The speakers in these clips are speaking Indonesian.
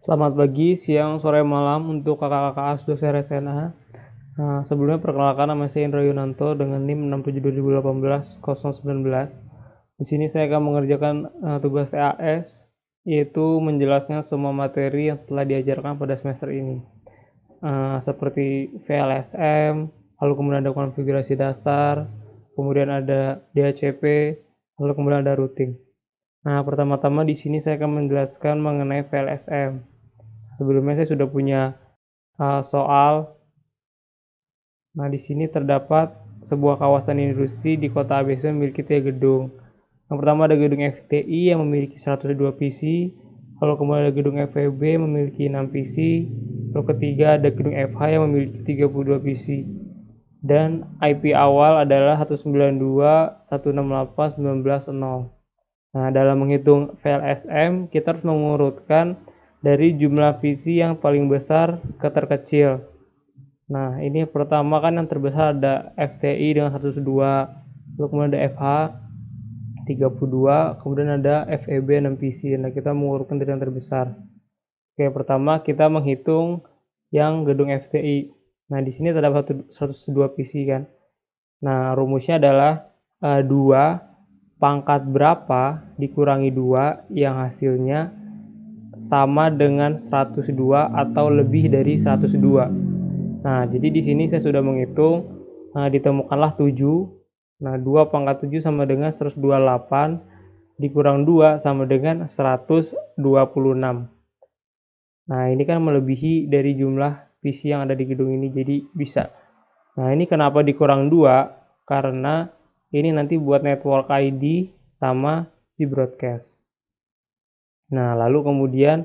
Selamat pagi, siang, sore, malam untuk kakak-kakak ASDOS RSNA. Sebelumnya perkenalkan nama saya Indra Yunanto dengan NIM 672018-019. Di sini saya akan mengerjakan tugas EAS, yaitu menjelaskan semua materi yang telah diajarkan pada semester ini. Seperti VLSM, lalu kemudian ada konfigurasi dasar, kemudian ada DHCP, lalu kemudian ada routing. Pertama-tama di sini saya akan menjelaskan mengenai VLSM. Sebelumnya saya sudah punya soal. Nah, di sini terdapat sebuah kawasan industri di kota ABC memiliki 3 gedung. Yang pertama ada gedung FTI yang memiliki 102 PC, lalu kemudian ada gedung FEB memiliki 6 PC, lalu ketiga ada gedung FH yang memiliki 32 PC. Dan IP awal adalah 192.168.19.0. Nah, dalam menghitung VLSM, kita harus mengurutkan dari jumlah PC yang paling besar ke terkecil. Nah, ini pertama kan yang terbesar ada FTI dengan 102, lalu kemudian ada FH 32, kemudian ada FEB 6 PC. Nah, kita mengurutkan dari yang terbesar. Oke, pertama kita menghitung yang gedung FTI. Nah, di sini terdapat 102 PC kan. Nah, rumusnya adalah 2 pangkat berapa dikurangi 2 yang hasilnya sama dengan 102 atau lebih dari 102. Nah, jadi di sini saya sudah menghitung, ditemukanlah 7. Nah, 2 pangkat 7 sama dengan 128 dikurang 2 sama dengan 126. Nah, ini kan melebihi dari jumlah PC yang ada di gedung ini, jadi bisa. Nah, ini kenapa dikurang 2? Karena ini nanti buat network ID sama si broadcast. Nah, lalu kemudian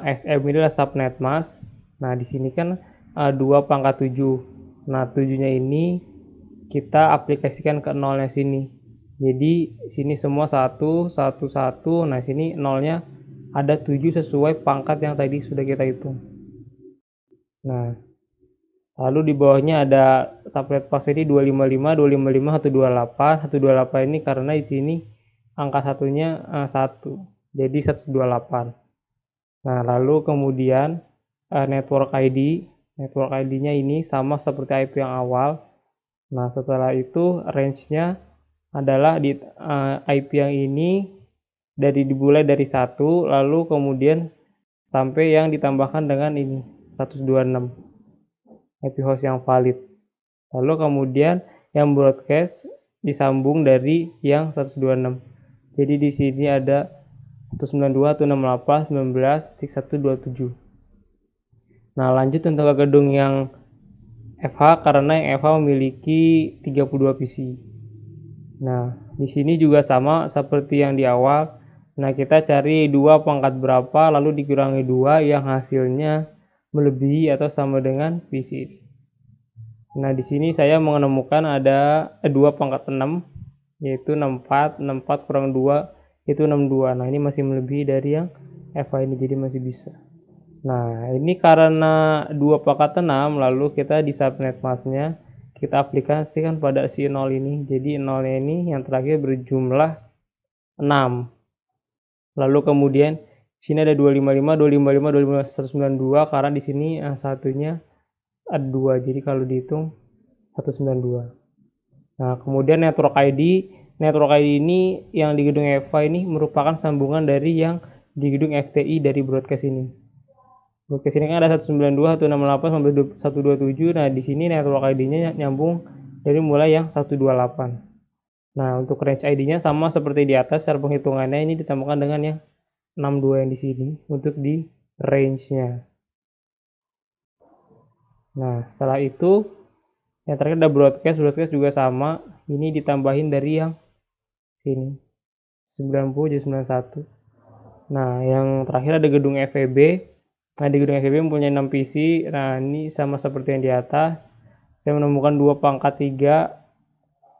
SM ini adalah subnet mask. Nah, di sini kan 2 pangkat 7. Nah, 7-nya ini kita aplikasikan ke 0-nya sini. Jadi, sini semua 1, 1, 1. Nah, sini 0-nya ada 7 sesuai pangkat yang tadi sudah kita hitung. Nah, lalu di bawahnya ada subnet mask ini 255, 255, 128. 128 ini karena di sini angka satunya 1. Jadi 128. Nah, lalu kemudian network ID. Network ID-nya ini sama seperti IP yang awal. Nah, setelah itu range-nya adalah di IP yang ini dimulai dari 1, lalu kemudian sampai yang ditambahkan dengan ini 126 IP host yang valid. Lalu kemudian yang broadcast disambung dari yang 126. Jadi di sini ada 192.168.19.127. Nah, lanjut untuk ke gedung yang FH karena yang FH memiliki 32 PC. Nah, di sini juga sama seperti yang di awal. Nah, kita cari 2 pangkat berapa lalu dikurangi 2 yang hasilnya melebihi atau sama dengan PC. Nah, di sini saya menemukan ada 2 pangkat 6 yaitu 64, 64 kurang 2 itu 62. Nah, ini masih melebihi dari yang FH ini, jadi masih bisa. Nah, ini karena 2 pangkat 6, lalu kita di subnet mask-nya kita aplikasikan pada si 0 ini. Jadi 0-nya ini yang terakhir berjumlah 6. Lalu kemudian sini ada 255, 255, 255, 192 karena di sini satunya ada 2. Jadi kalau dihitung 192. Nah, kemudian network ID. Network ID ini yang di gedung FH ini merupakan sambungan dari yang di gedung FTI dari broadcast ini. Broadcast ini kan ada 192, 168 sampai 127. Nah, di sini network ID-nya nyambung dari mulai yang 128. Nah, untuk range ID-nya sama seperti di atas, cara penghitungannya ini ditambahkan dengan yang 62 yang di sini untuk di range-nya. Nah, setelah itu yang terakhir ada broadcast. Broadcast juga sama, ini ditambahin dari yang sini 90 jadi 91. Nah, yang terakhir ada gedung FEB. Nah, di gedung FEB mempunyai 6 PC. Nah, ini sama seperti yang di atas. Saya menemukan 2 pangkat 3,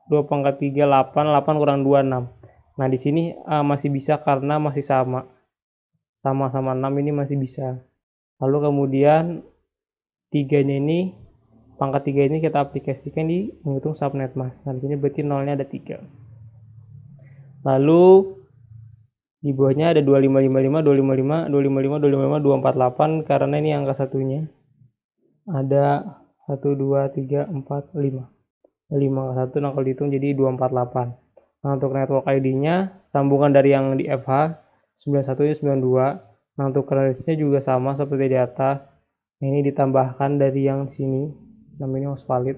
2 pangkat 3, 8, 8 kurang 2, 6. Nah, di sini masih bisa karena masih sama. Sama-sama 6 ini masih bisa. Lalu kemudian 3-nya ini, pangkat 3 ini kita aplikasikan di menghitung subnet mask. Nah, di sini berarti 0-nya ada 3. Lalu Di bawahnya ada 2555, 255, 255, 255, 248 karena ini angka satunya. Ada 1, 2, 3, 4, 5. 5 angka 1, nah kalau dihitung jadi 248. Nah, untuk network ID-nya sambungan dari yang di FH 91 92. Nah, untuk listnya juga sama seperti di atas. Nah, ini ditambahkan dari yang sini namanya host valid.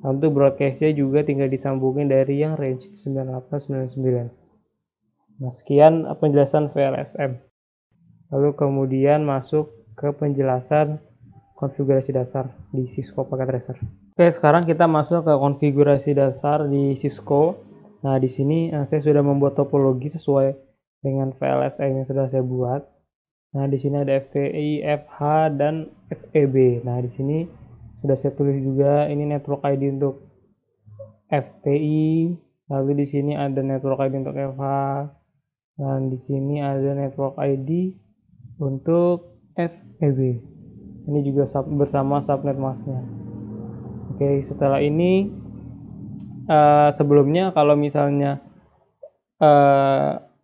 Nah, untuk broadcast-nya juga tinggal disambungin dari yang range 9899. Nah, sekian penjelasan VLSM. Lalu kemudian masuk ke penjelasan konfigurasi dasar di Cisco Packet Tracer. Oke, sekarang kita masuk ke konfigurasi dasar di Cisco. Nah, di sini saya sudah membuat topologi sesuai dengan VLSM yang sudah saya buat. Nah, di sini ada FTI, FH, dan FEB. Nah, di sini sudah saya tulis juga ini network ID untuk FTI, lalu di sini ada network ID untuk FH, dan di sini ada network ID untuk FEB. Ini juga bersama subnet masknya. Oke, setelah ini sebelumnya kalau misalnya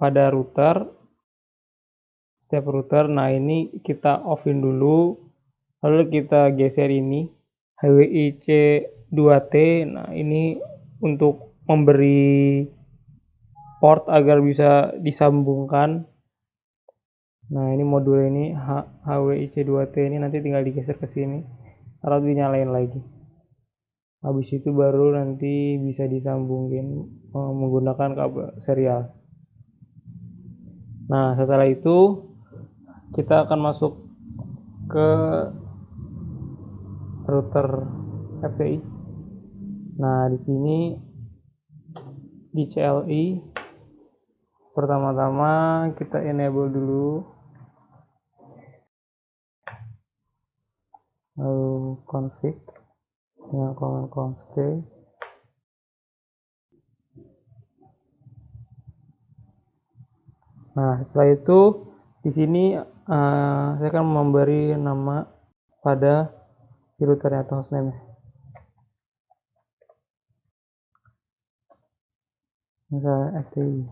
pada router, setiap router, nah ini kita offin dulu, lalu kita geser ini HWIC 2T. Nah, ini untuk memberi port agar bisa disambungkan. Nah, ini modul ini HWIC 2T ini nanti tinggal digeser ke sini, lalu dinyalain lagi. Habis itu baru nanti bisa disambungin menggunakan kabel serial. Nah, setelah itu kita akan masuk ke router FTI. Nah, di sini di CLI pertama-tama kita enable dulu, lalu config dengan command const. Nah, setelah itu di sini saya akan memberi nama pada routernya atau hostname. Misalnya FTI.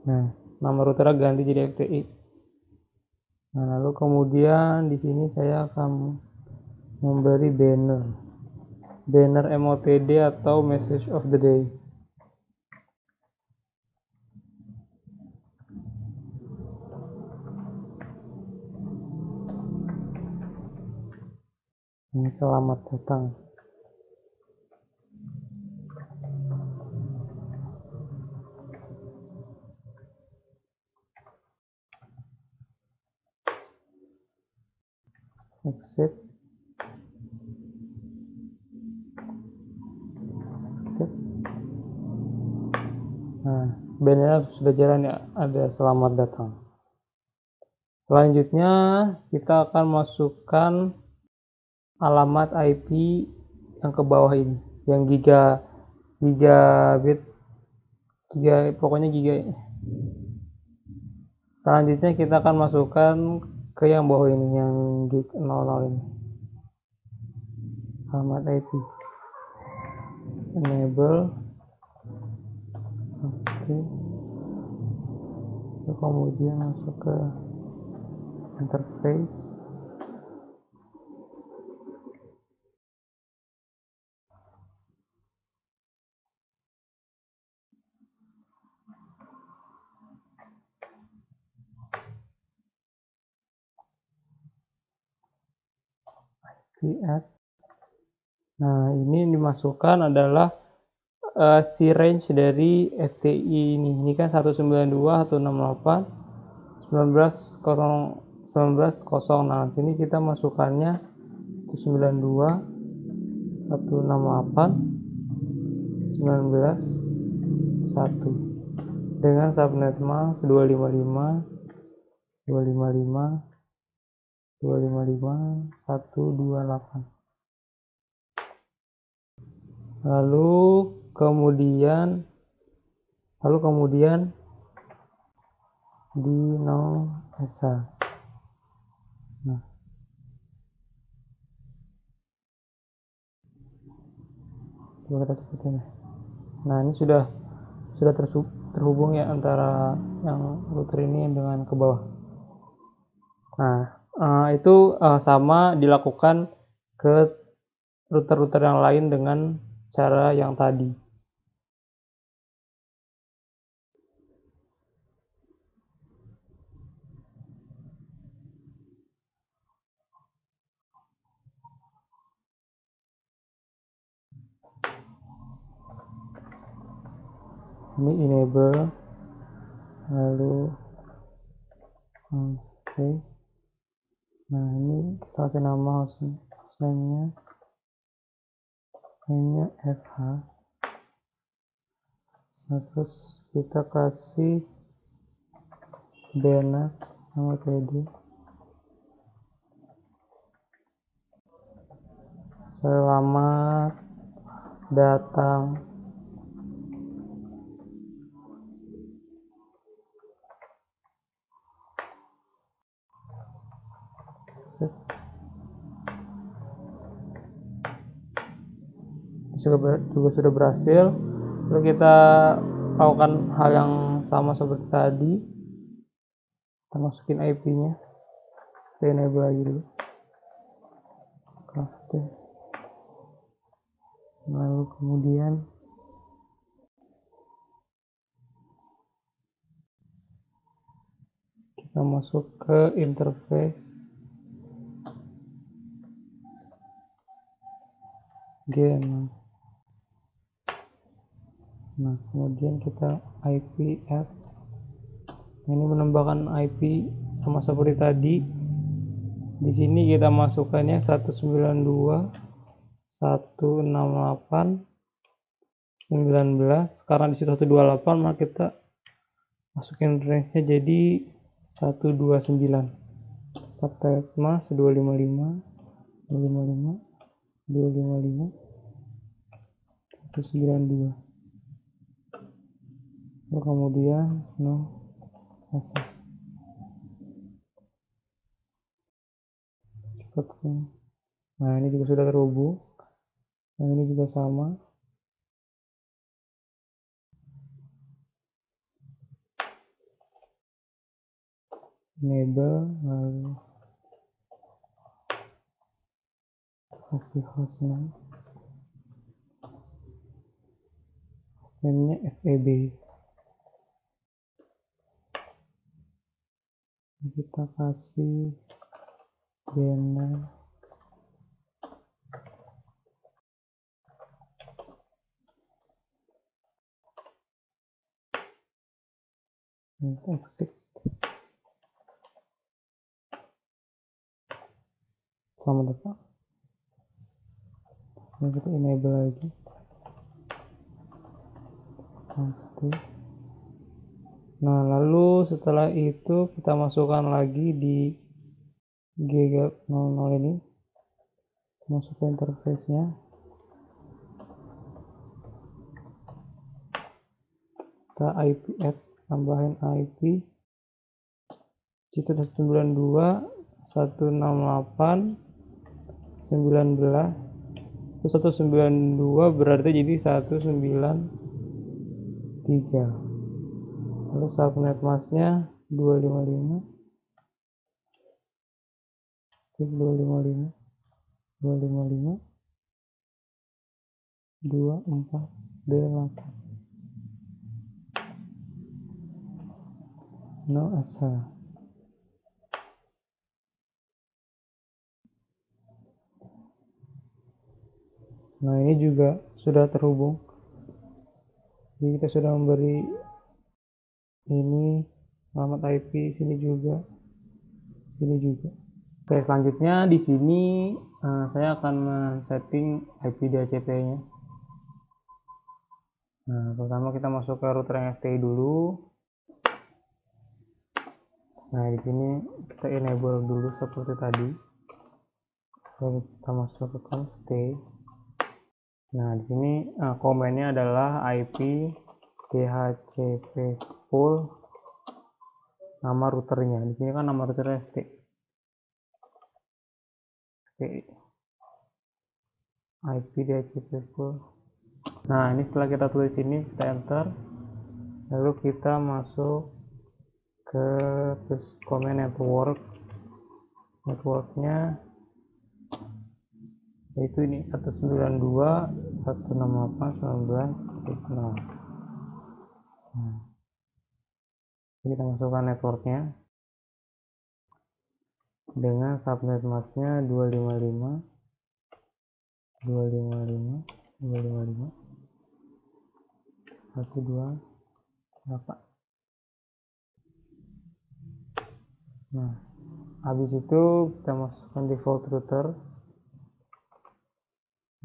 Nah, nama routernya ganti jadi FTI. Nah, lalu kemudian di sini saya akan memberi banner MOTD atau message of the day. Ini selamat datang. Exit. Nah, bannernya sudah jalan ya, ada selamat datang. Selanjutnya kita akan masukkan alamat IP yang ke bawah ini, yang gigabit, pokoknya giga. Selanjutnya kita akan masukkan ke yang bawah ini, yang gig 00 ini, alamat IP. Enable. Oke. Kemudian masuk ke interface. Create. Nah, ini dimasukkan adalah si range dari FTI ini. Ini kan 192, 168, 19.0. Nah, sini kita masukkannya 192, 168, 19.1 dengan subnet mask 255, 255, 255, 128. Lalu kemudian di no esa. Nah, coba kita sebutin. Nah, ini sudah sudah terhubung ya antara yang router ini dengan ke bawah. Nah, itu sama dilakukan ke router-router yang lain dengan cara yang tadi. Ini enable, lalu oke. Nah, ini kita kasih nama hostname-nya FH. Nah, terus kita kasih DNS nama tadi. Selamat datang juga sudah berhasil. Lalu kita lakukan hal yang sama seperti tadi. Kita masukin IP-nya, kita enable lagi dulu. Lalu kemudian kita masuk ke interface gen. Nah, kemudian kita IP add. Ini menambahkan IP sama seperti tadi. Di sini kita masukkannya 192.168.19. Karena di situ 128, maka kita masukin range-nya jadi 129. Subtype mas 255 192. Lalu kemudian no access. Nah, ini juga sudah terhubung. Yang ini juga sama. Enable, lalu kasih hostname. Hostname-nya FEB. Kita kasih DNS. Exit. Selamat datang. Ini kita enable lagi. Oke. Nah, lalu setelah itu kita masukkan lagi di G00 ini. Masuk ke interface-nya. Kita IP add, tambahin IP. Situ 192.168.19. Itu 192 berarti jadi 193. Lalu subnet masknya 255 255 24D8. No asal. Nah, ini juga sudah terhubung. Jadi kita sudah memberi ini alamat IP, sini juga. Oke, selanjutnya di sini saya akan men-setting IP DHCP-nya. Nah, pertama kita masuk ke router yang FTI dulu. Nah, di sini kita enable dulu seperti tadi. Lalu kita masuk ke config. Nah, di sini komennya adalah IP DHCP full nama routernya. Di sini kan nama routernya FTI. IP DHCP full. Nah, ini setelah kita tulis ini, kita enter. Lalu kita masuk ke command networknya, yaitu ini 192.168.19.0. Kita masukkan networknya dengan subnet masknya 255 128. Nah, habis itu kita masukkan default router.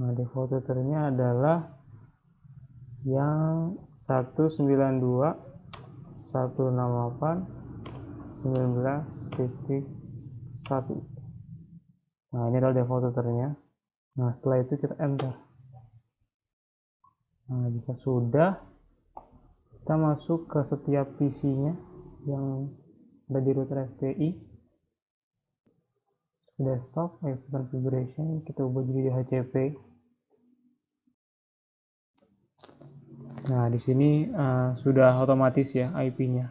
Nah, default routernya adalah yang 192.168.19.1. Nah, ini adalah default routernya. Nah, setelah itu kita enter. Nah, jika sudah, kita masuk ke setiap PC-nya yang ada di router FPI. Desktop, IP configuration, kita ubah jadi DHCP. Nah, di sini sudah otomatis ya IP-nya.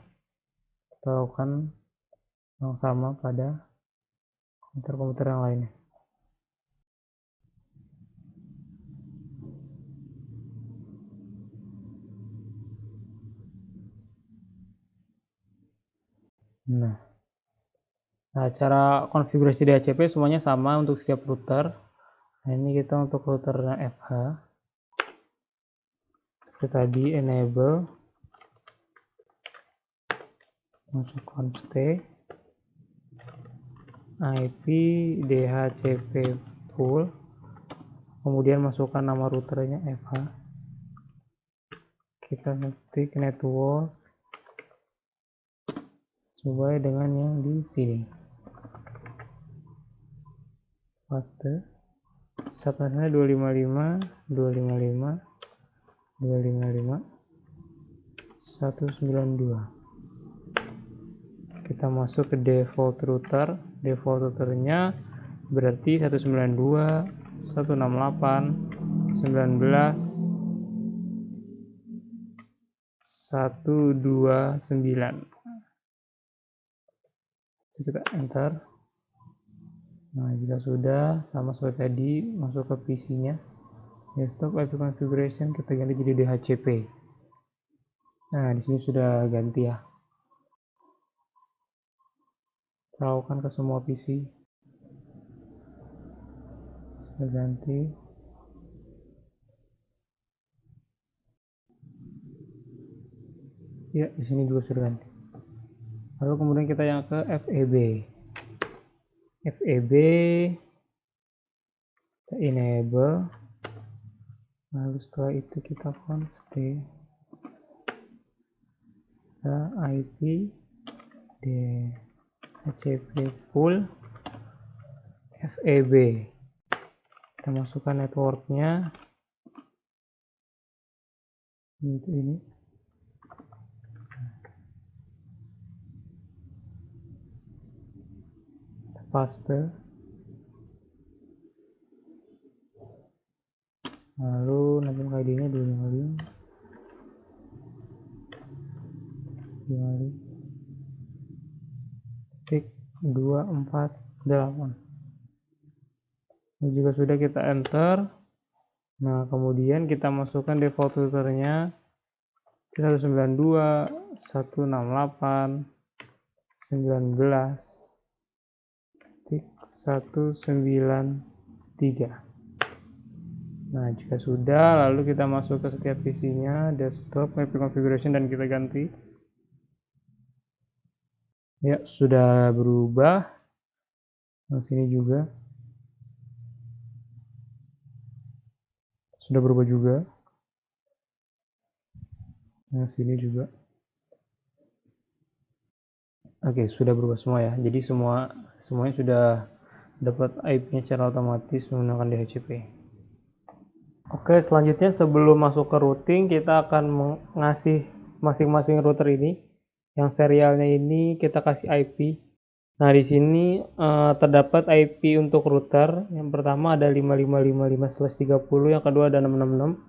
Kita lakukan yang sama pada komputer-komputer yang lainnya. Nah, cara konfigurasi DHCP semuanya sama untuk setiap router. Nah, ini kita untuk routernya FH. Seperti tadi, enable, masuk const IP DHCP full, kemudian masukkan nama routernya FH. Kita ketik network sesuai dengan yang di sini. Paste. Subnetnya 255.255.255.192. Kita masuk ke default router. Default routernya berarti 192.168.19.129. Kita enter. Nah, jika sudah sama seperti tadi, masuk ke PC-nya, desktop IP configuration, kita ganti jadi DHCP. Nah, di sini sudah ganti ya. Kita lakukan ke semua PC. Sudah ganti. Ya, di sini juga sudah ganti. Lalu kemudian kita yang ke FEB. FEB kita enable. Lalu setelah itu kita config IP DHCP full FEB. Kita masukkan networknya untuk ini. Kita paste. Lalu nanti ID-nya 255.248. Ini juga sudah kita enter. Nah, kemudian kita masukkan default routernya 192.168.19.193. Nah, jika sudah, lalu kita masuk ke setiap PC-nya, desktop, IP configuration, dan kita ganti. Ya, sudah berubah. Nah, sini juga. Sudah berubah juga. Nah, sini juga. Oke, sudah berubah semua ya. Jadi semuanya sudah dapat IP-nya secara otomatis menggunakan DHCP. Oke, selanjutnya sebelum masuk ke routing, kita akan mengasih masing-masing router ini. Yang serialnya ini kita kasih IP. Nah, di sini terdapat IP untuk router. Yang pertama ada 5555/30, yang kedua ada 666.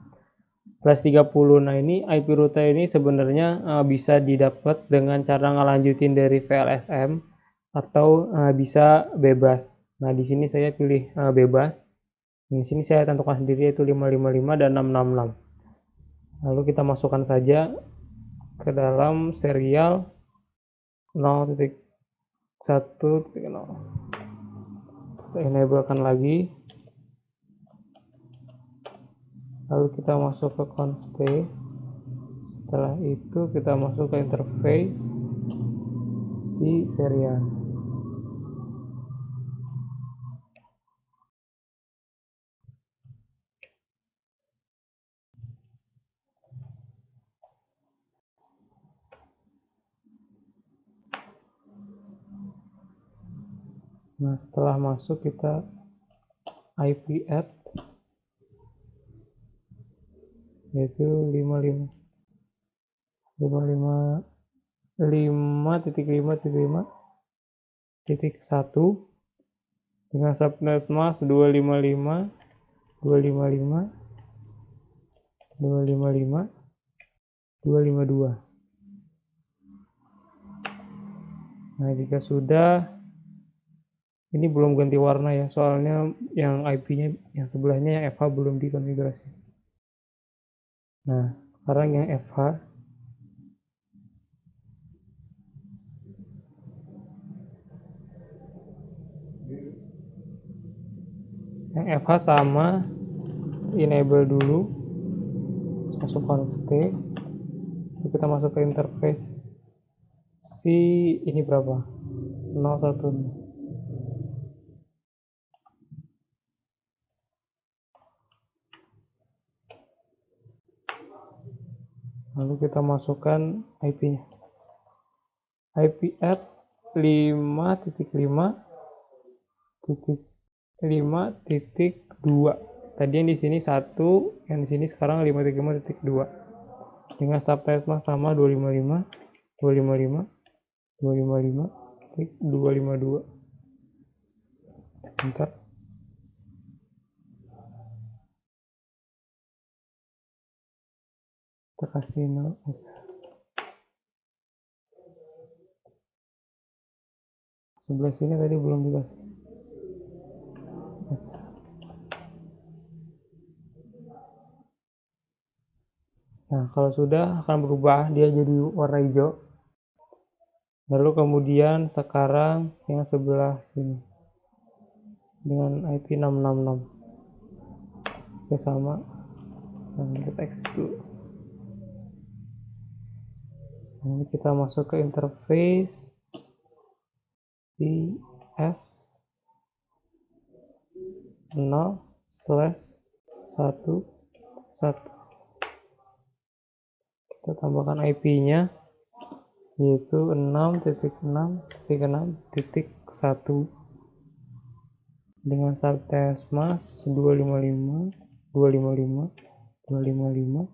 /30. Nah, ini IP route ini sebenarnya bisa didapat dengan cara ngelanjutin dari VLSM atau bisa bebas. Nah, di sini saya pilih bebas. Di sini saya tentukan sendiri yaitu 555 dan 666. Lalu kita masukkan saja ke dalam serial 0.1.0. Kita enablekan lagi. Lalu kita masuk ke const. Setelah itu kita masuk ke interface si serial. Nah, setelah masuk kita IP add yaitu 5.5.5.5.1 dengan subnet mask 255 255 255 252. Nah, jika sudah, ini belum ganti warna ya, soalnya yang IP-nya yang sebelahnya yang FH belum dikonfigurasi. Nah, sekarang yang FH sama, enable dulu, masuk const, kita masuk ke interface si ini berapa 01. Lalu kita masukkan IP-nya, IP add 5.5.5.2. Tadi yang di sini 1, yang di sini sekarang 5.5.2 dengan subnet mask sama 255 255 255 252. Bentar. Kita kasih 0. Sebelah sini tadi belum dikasih. Nah, kalau sudah akan berubah, dia jadi warna hijau. Lalu kemudian sekarang yang sebelah sini dengan IP 666. Oke, sama. Nah, kita exit dulu. Nah, ini kita masuk ke interface di S 0/11. Kita tambahkan IP-nya yaitu 6.6.6.1 dengan subnet mask 255 255 255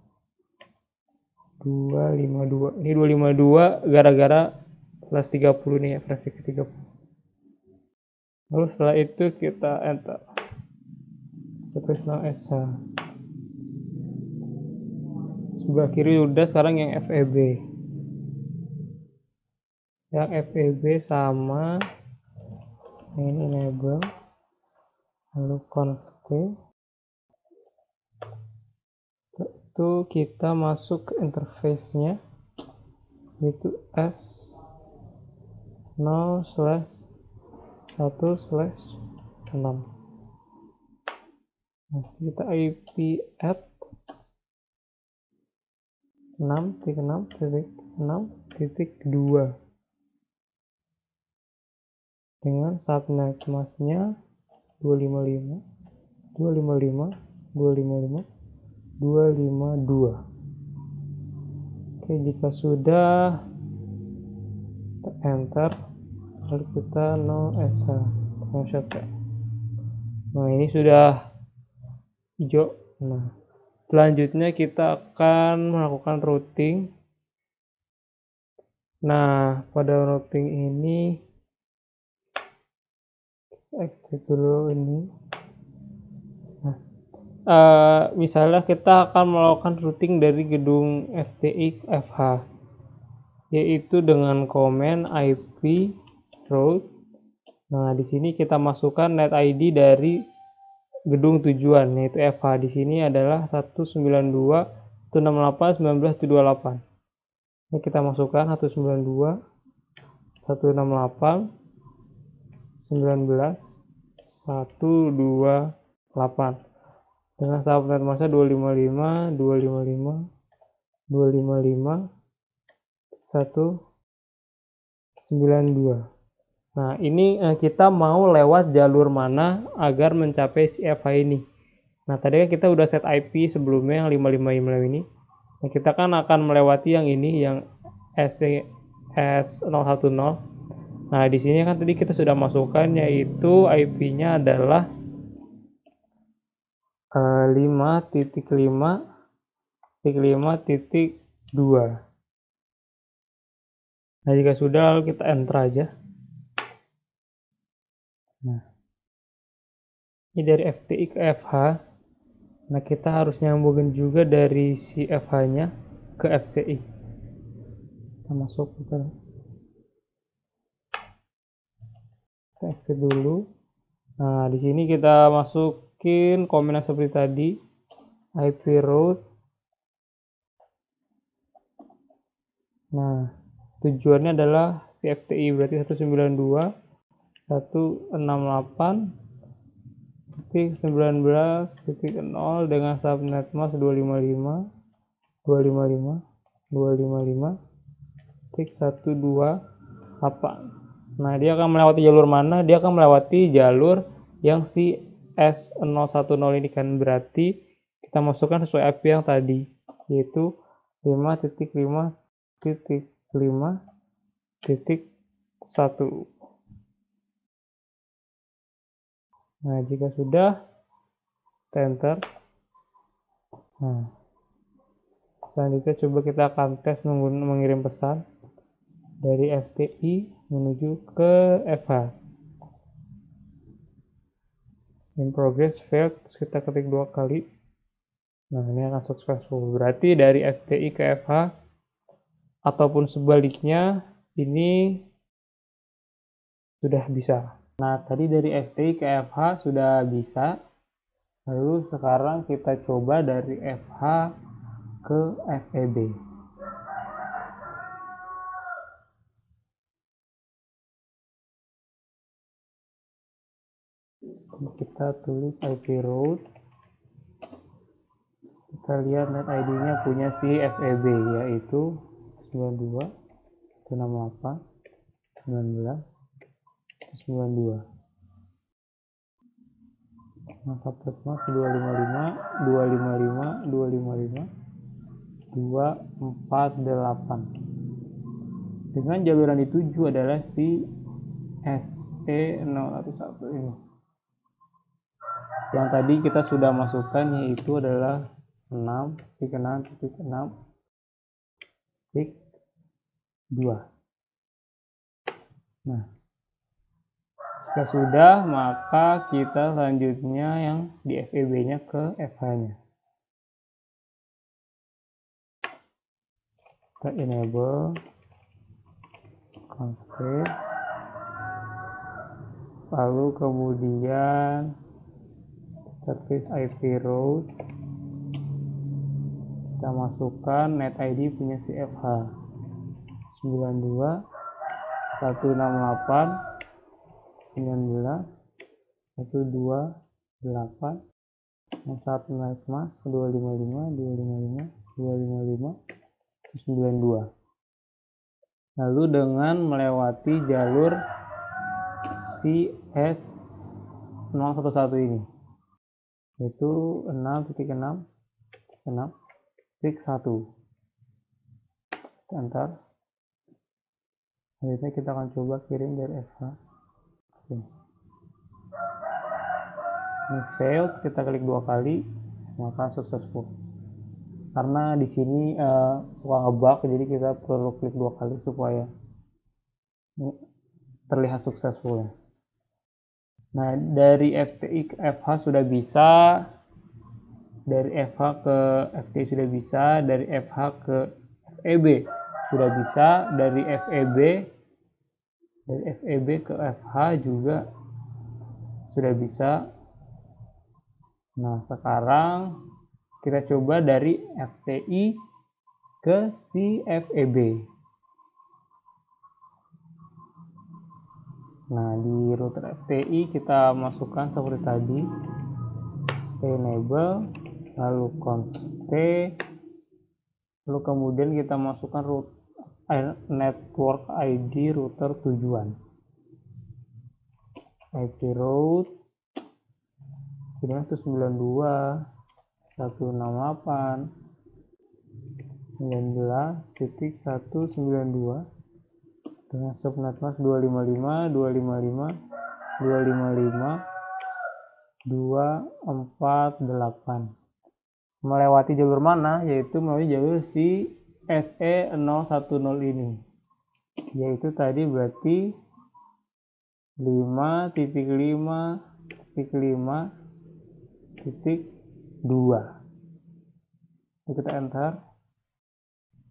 252. Ini 252 gara-gara /30 nih ya, prefix 30. Lalu setelah itu kita enter. Terus now SH. Sebelah kiri udah, sekarang yang FEB. Yang FEB sama ini enable. Lalu const. Itu kita masuk ke interface-nya yaitu S 0/1/6. Nah, kita IP add 6.6.6.2 dengan subnet mask-nya 255 255 255 252. Oke, jika sudah kita enter, lalu kita no SH. Nah, ini sudah hijau. Nah, selanjutnya kita akan melakukan routing. Nah, pada routing ini exit dulu ini. Nah, misalnya kita akan melakukan routing dari gedung FTI ke FH, yaitu dengan komen IP route. Nah, di sini kita masukkan net ID dari gedung tujuan, yaitu FH. Di sini adalah 192.168.19.28. Ini kita masukkan 192.168.19.128 dengan subnet masa 255 255 255 192. Nah, ini kita mau lewat jalur mana agar mencapai si FH ini. Nah, tadi kan kita udah set IP sebelumnya yang 5555 ini. Nah, kita kan akan melewati yang ini, yang S010. Nah, di sini kan tadi kita sudah masukkan, yaitu IP-nya adalah 5.5.5.2. Nah, jika sudah, lalu kita enter aja. Nah, ini dari FTI ke FH. Nah, kita harus nyambungin juga dari si FH-nya ke FTI. Kita masuk, kita exit dulu. Nah, di sini kita masukin komen seperti tadi, IP route. Nah, tujuannya adalah si FTI, berarti 192.168.19.0 dengan subnet mask 255 255 255.128. Nah, dia akan melewati jalur mana? Dia akan melewati jalur yang si S010 ini kan, berarti kita masukkan sesuai IP yang tadi, yaitu 5.5.5.1. Nah, jika sudah, enter. Nah, selanjutnya coba kita akan tes mengirim pesan dari FTI menuju ke FH. In progress failed, terus kita ketik 2 kali. Nah, ini akan successful. Berarti dari FTI ke FH ataupun sebaliknya ini sudah bisa. Nah, tadi dari FTI ke FH sudah bisa. Lalu sekarang kita coba dari FH ke FEB. Kita tulis IP route. Kita lihat net ID-nya punya si FEB, yaitu 92 168 19 92. Nah, subnet mas 255 255 255 248. Dengan jaluran dituju adalah si SE011 ini. Yang tadi kita sudah masukkan, yaitu adalah 6.6.6.2. Nah, jika sudah, maka kita selanjutnya yang di FEB-nya ke FH-nya. Kita enable config, lalu kemudian service IP route, kita masukkan net ID punya si FH 92 168 19 128 subnet mask 255 255 255 92. Lalu dengan melewati jalur si S011 ini, yaitu 6.6.6.1. Enter. Selanjutnya kita akan coba kirim dari FH. Oke. Ini failed, kita klik 2 kali, maka successful. Karena di sini suka ngebug, jadi kita perlu klik 2 kali supaya terlihat successful ya. Nah, dari FTI ke FH sudah bisa. dari FH ke FTI sudah bisa, dari FH ke FEB sudah bisa, dari FEB ke FH juga sudah bisa. Nah, sekarang kita coba dari FTI ke si FEB. Nah, di router FTI kita masukkan seperti tadi, enable, lalu const, lalu kemudian kita masukkan network ID router tujuan. IP route 192.168.19.192 dengan subnet mask 255.255.255.248. Melewati jalur mana? Yaitu melalui jalur si SE010 ini, yaitu tadi berarti 5.5.5.2. Kita enter.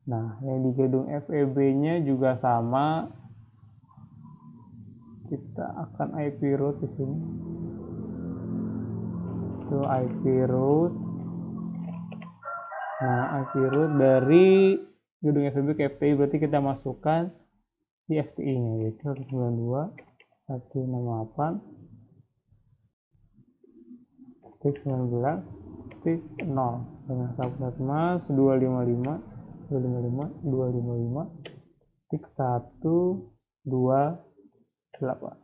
Nah, yang di gedung FEB nya juga sama, kita akan IP route di sini. Itu IP route. Nah, IP route dari gedung FEB ke FTI berarti kita masukkan di FTI nya, yaitu 192.168.19.0 dengan subnet mask 255.255.255.128.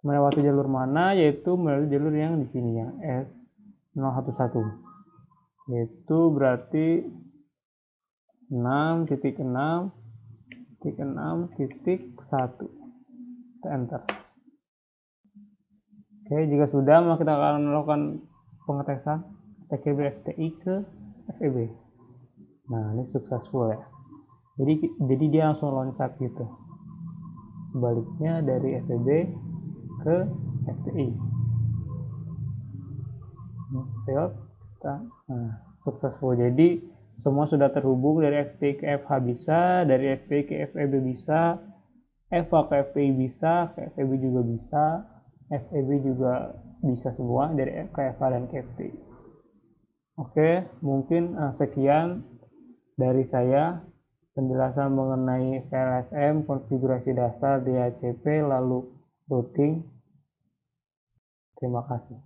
Melewati jalur mana? Yaitu melalui jalur yang di sini, yang S011, yaitu berarti 6.6.6.1. Kita enter. Oke, jika sudah, maka kita akan melakukan pengetesan TKB FTI ke FEB. Nah, ini successful ya. Jadi dia langsung loncat gitu. Sebaliknya dari FEB ke FTI. Nah, successful. Jadi semua sudah terhubung, dari FTI ke FH bisa, dari FTI ke FEB bisa, FH ke FTI bisa, ke FEB juga bisa, FEB juga bisa semua, dari ke FH dan ke FTI. Oke, mungkin sekian dari saya penjelasan mengenai VLSM, konfigurasi dasar DHCP, lalu routing. Terima kasih.